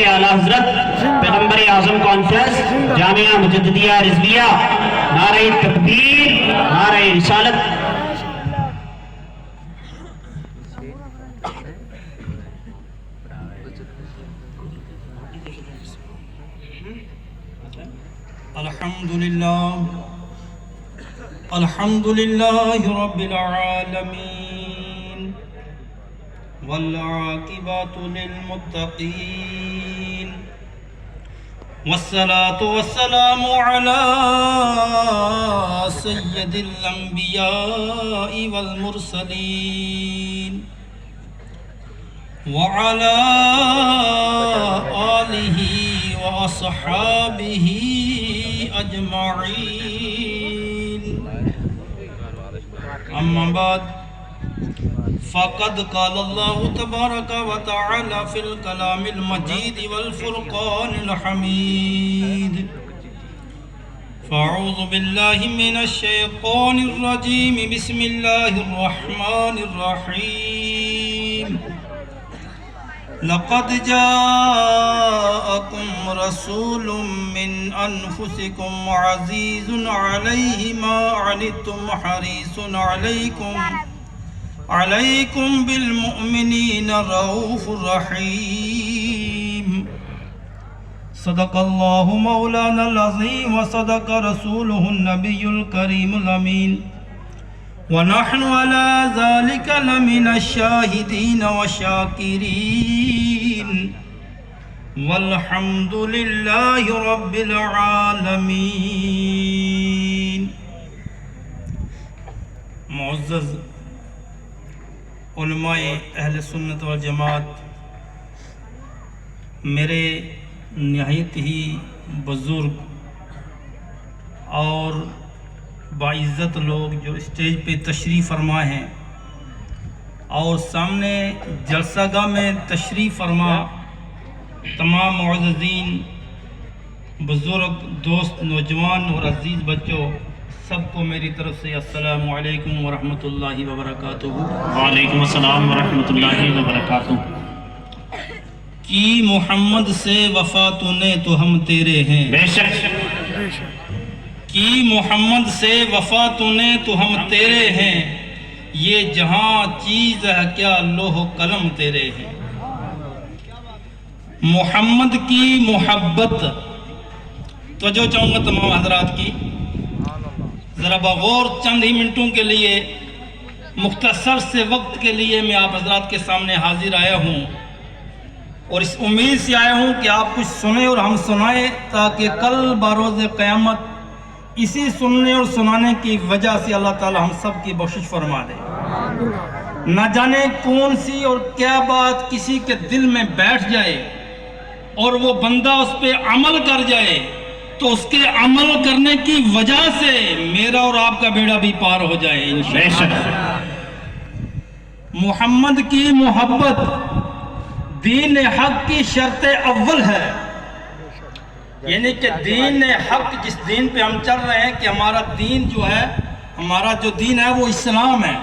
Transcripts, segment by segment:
اعلیٰ حضرت پیغمبر اعظم کانفرنس جامعہ مجددیہ رضویہ، نعرہ تکبیر، نعرہ رسالت۔ الحمد لله رب العالمين والعاقبة للمتقين والصلاة والسلام على سيد الأنبياء والمرسلين وعلى آله وأصحابه أجمعين، أما بعد فقد قال الله تبارك وتعالى في الكلام المجيد والفرقان الحميد، فأعوذ بالله من الشيطان الرجيم، بسم الله الرحمن الرحيم، لقد جاءكم رسول من أنفسكم عزيز عليه ما عنتم حريص عليكم بالمؤمنين رؤوف رحيم، صدق الله مولانا العظيم وصدق رسوله النبي الكريم الأمين، ونحن على ذلك لمن الشاهدين والشاكرين، والحمد لله رب العالمين۔ معزز علماء اہل سنت والجماعت، میرے نہایت ہی بزرگ اور باعزت لوگ جو اسٹیج پہ تشریف فرما ہیں اور سامنے جلسہ گاہ میں تشریف فرما تمام معززین، بزرگ، دوست، نوجوان اور عزیز بچوں، سب کو میری طرف سے السلام علیکم ورحمۃ اللہ وبرکاتہ۔ وعلیکم السلام ورحمۃ اللہ وبرکاتہ۔ کی محمد سے وفا تو نے تو ہم تیرے ہیں، بے شک کی محمد سے وفا تو نے تو ہم تیرے ہیں، یہ جہاں چیز ہے کیا لوح و قلم تیرے ہیں۔ محمد کی محبت، توجہ چاہوں گا تمام حضرات کی، ذرا بغور چند ہی منٹوں کے لیے، مختصر سے وقت کے لیے میں آپ حضرات کے سامنے حاضر آیا ہوں، اور اس امید سے آیا ہوں کہ آپ کچھ سنیں اور ہم سنائیں، تاکہ کل بروز قیامت اسی سننے اور سنانے کی وجہ سے اللہ تعالی ہم سب کی بخشش فرما دے۔ نہ جانے کون سی اور کیا بات کسی کے دل میں بیٹھ جائے اور وہ بندہ اس پہ عمل کر جائے تو اس کے عمل کرنے کی وجہ سے میرا اور آپ کا بیڑا بھی پار ہو جائے انشاءاللہ۔ محمد کی محبت دین حق کی شرط اول ہے، یعنی کہ دین حق، جس دین پہ ہم چل رہے ہیں، کہ ہمارا دین جو ہے، ہمارا جو دین ہے وہ اسلام ہے،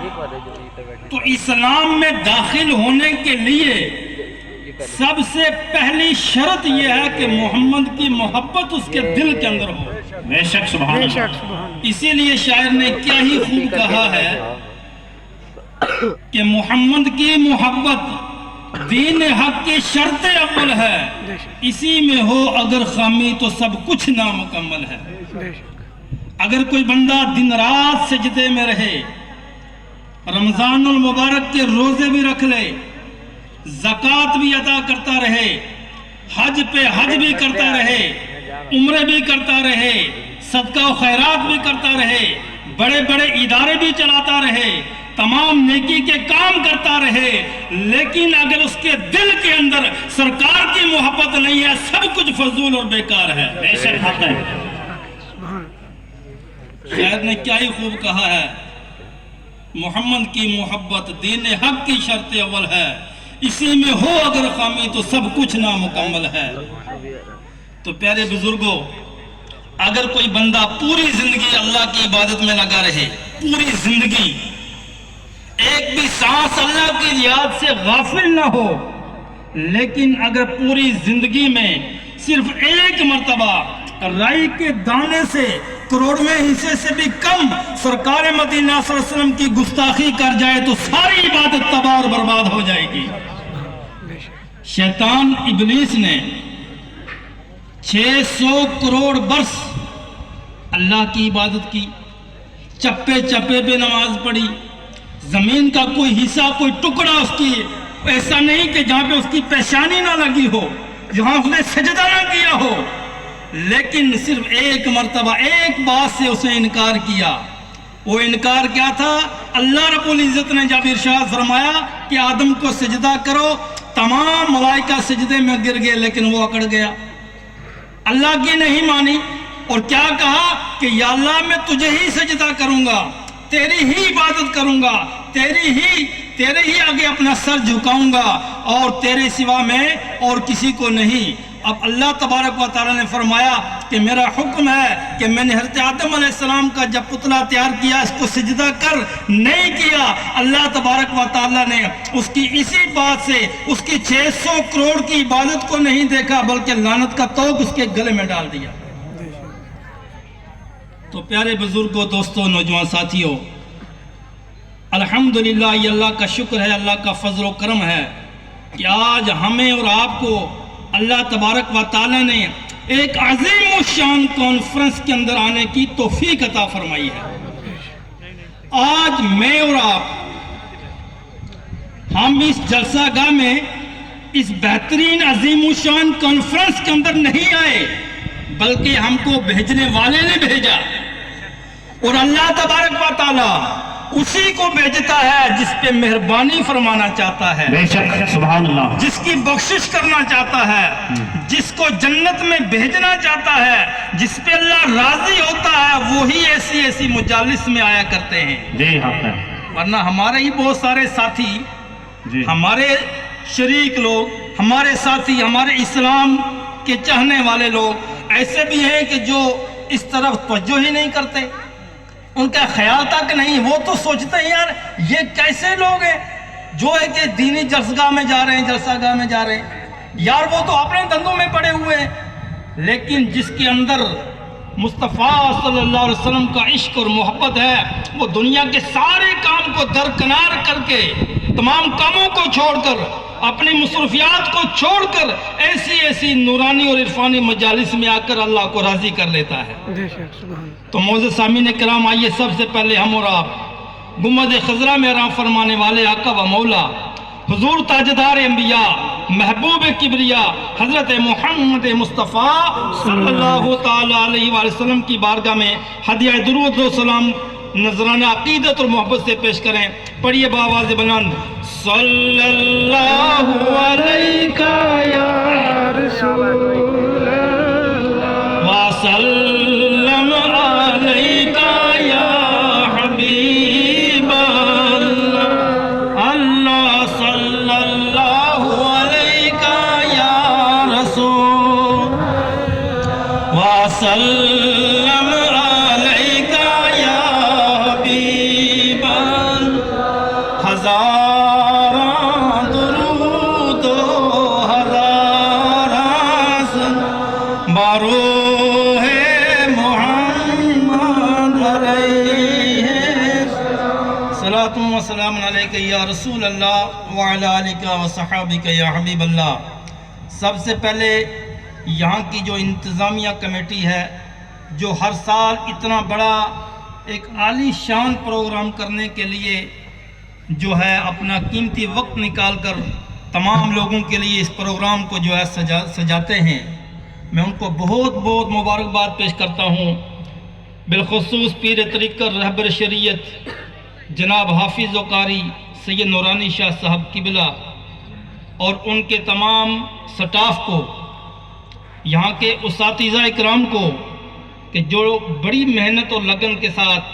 تو اسلام میں داخل ہونے کے لیے سب سے پہلی شرط یہ ہے کہ محمد کی محبت اس کے دل کے اندر ہو۔ بے شک سبحان اللہ۔ اسی لیے شاعر نے کیا ہی خوب کہا ہے کہ محمد کی محبت دین حق کی شرط اول ہے، اسی میں ہو اگر خامی تو سب کچھ نامکمل ہے۔ اگر کوئی بندہ دن رات سجدے میں رہے، رمضان المبارک کے روزے بھی رکھ لے، زکوٰۃ بھی ادا کرتا رہے، حج پہ حج بھی کرتا رہے، عمرے بھی کرتا رہے، صدقہ و خیرات بھی کرتا رہے، بڑے بڑے ادارے بھی چلاتا رہے، تمام نیکی کے کام کرتا رہے، لیکن اگر اس کے دل کے اندر سرکار کی محبت نہیں ہے، سب کچھ فضول اور بیکار ہے۔ بے شک حق ہے۔ شاعر نے کیا ہی خوب کہا ہے، محمد کی محبت دین حق کی شرط اول ہے، اسی میں ہو اگر خامی تو سب کچھ نامکمل ہے۔ تو پیارے بزرگوں، اگر کوئی بندہ پوری زندگی اللہ کی عبادت میں لگا رہے، پوری زندگی ایک بھی سانس اللہ کی یاد سے غافل نہ ہو، لیکن اگر پوری زندگی میں صرف ایک مرتبہ رائی کے دانے سے کروڑویں حصے سے بھی کم سرکار مدینہ صلی اللہ علیہ وسلم کی گستاخی کر جائے تو ساری عبادت تباہ اور برباد ہو جائے گی۔ شیطان ابلیس نے 600 کروڑ برس اللہ کی عبادت کی، چپے چپے پہ نماز پڑھی، زمین کا کوئی حصہ کوئی ٹکڑا اس کی ایسا نہیں کہ جہاں پہ اس کی پیشانی نہ لگی ہو، جہاں اس نے سجدہ نہ کیا ہو، لیکن صرف ایک مرتبہ ایک بات سے اسے انکار کیا۔ وہ انکار کیا تھا؟ اللہ رب العزت نے جب ارشاد فرمایا کہ آدم کو سجدہ کرو، تمام ملائکہ سجدے میں گر گئے لیکن وہ اکڑ گیا، اللہ کی نہیں مانی، اور کیا کہا کہ یا اللہ میں تجھے ہی سجدہ کروں گا، تیری ہی عبادت کروں گا، تیرے ہی آگے اپنا سر جھکاؤں گا، اور تیرے سوا میں اور کسی کو نہیں۔ اب اللہ تبارک و تعالیٰ نے فرمایا کہ میرا حکم ہے کہ میں نے حضرت آدم علیہ السلام کا جب پتلا تیار کیا اس کو سجدہ کر، نہیں کیا۔ اللہ تبارک و تعالیٰ نے اس کی اسی بات سے اس کی 600 کروڑ کی عبادت کو نہیں دیکھا بلکہ لعنت کا توق اس کے گلے میں ڈال دیا۔ تو پیارے بزرگوں، دوستوں، نوجوان ساتھیوں، الحمدللہ یہ اللہ کا شکر ہے، اللہ کا فضل و کرم ہے کہ آج ہمیں اور آپ کو اللہ تبارک و تعالیٰ نے ایک عظیم الشان کانفرنس کے اندر آنے کی توفیق عطا فرمائی ہے۔ آج میں اور آپ ہم اس جلسہ گاہ میں اس بہترین عظیم الشان کانفرنس کے اندر نہیں آئے بلکہ ہم کو بھیجنے والے نے بھیجا، اور اللہ تبارک و تعالیٰ اسی کو بھیجتا ہے جس پہ مہربانی فرمانا چاہتا ہے، بے شک، سبحان اللہ، جس کی بخشش کرنا چاہتا ہے، جس کو جنت میں بھیجنا چاہتا ہے، جس پہ اللہ راضی ہوتا ہے، وہی ایسی مجالس میں آیا کرتے ہیں۔ جی حق ہے، ورنہ ہمارے ہی بہت سارے ساتھی، ہمارے شریک لوگ، ہمارے ساتھی، ہمارے اسلام کے چاہنے والے لوگ ایسے بھی ہیں کہ جو اس طرف توجہ ہی نہیں کرتے، ان کا خیال تک نہیں۔ وہ تو سوچتے ہیں یار یہ کیسے لوگ ہیں جو ہے کہ دینی جلسگاہ میں جا رہے ہیں، جلسہ گاہ میں جا رہے ہیں، یار وہ تو اپنے دندوں میں پڑے ہوئے ہیں۔ لیکن جس کے اندر مصطفیٰ صلی اللہ علیہ وسلم کا عشق اور محبت ہے، وہ دنیا کے سارے کام کو درکنار کر کے، تمام کاموں کو چھوڑ کر، اپنی مصروفیات کو چھوڑ کر ایسی نورانی اور عرفانی مجالس میں آ کر اللہ کو راضی کر لیتا ہے۔ تو معزز سامعین کرام، آئیے سب سے پہلے ہم اور آپ گنبد خضرا میں آرام فرمانے والے آقا و مولا حضور تاجدار انبیاء، محبوب کبریا حضرت محمد مصطفیٰ صلی اللہ تعالی علیہ وآلہ وسلم کی بارگاہ میں ہدیہ درود و سلام نذرانہ عقیدت اور محبت سے پیش کریں۔ پڑھیے بآواز بلند، صلی اللہ علیہ یا رسول اللہ وسلم علیہ یا حبیب اللہ، اللہ صلی اللہ علیہ یا رسول وسلم علیہ یا حبیب اللہ، ہزاراں درود و ہزاراں سلام باروح محمد علیہ صلاۃ و سلام علیک یا رسول اللہ وعلی آلک و صحابک یا حبیب اللہ۔ سب سے پہلے یہاں کی جو انتظامیہ کمیٹی ہے، جو ہر سال اتنا بڑا ایک عالی شان پروگرام کرنے کے لیے جو ہے اپنا قیمتی وقت نکال کر تمام لوگوں کے لیے اس پروگرام کو جو ہے سجاتے ہیں، میں ان کو بہت بہت مبارکباد پیش کرتا ہوں۔ بالخصوص پیر طریقت رہبر شریعت جناب حافظ و قاری سید نورانی شاہ صاحب قبلہ اور ان کے تمام سٹاف کو، یہاں کے اساتذہ اکرام کو، کہ جو بڑی محنت اور لگن کے ساتھ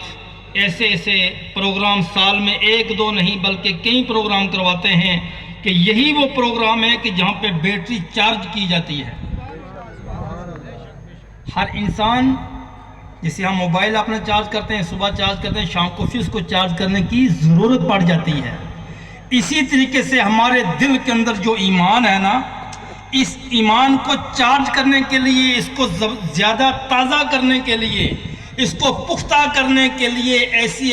ایسے پروگرام سال میں ایک دو نہیں بلکہ کئی پروگرام کرواتے ہیں، کہ یہی وہ پروگرام ہے کہ جہاں پہ بیٹری چارج کی جاتی ہے۔ ہر انسان جسے ہم موبائل اپنا چارج کرتے ہیں، صبح چارج کرتے ہیں، شام کو پھر اس کو چارج کرنے کی ضرورت پڑ جاتی ہے۔ اسی طریقے سے ہمارے دل کے اندر جو ایمان ہے نا، اس ایمان کو چارج کرنے کے لیے، اس کو زیادہ تازہ کرنے کے لیے، اس کو پختہ کرنے کے لیے ایسی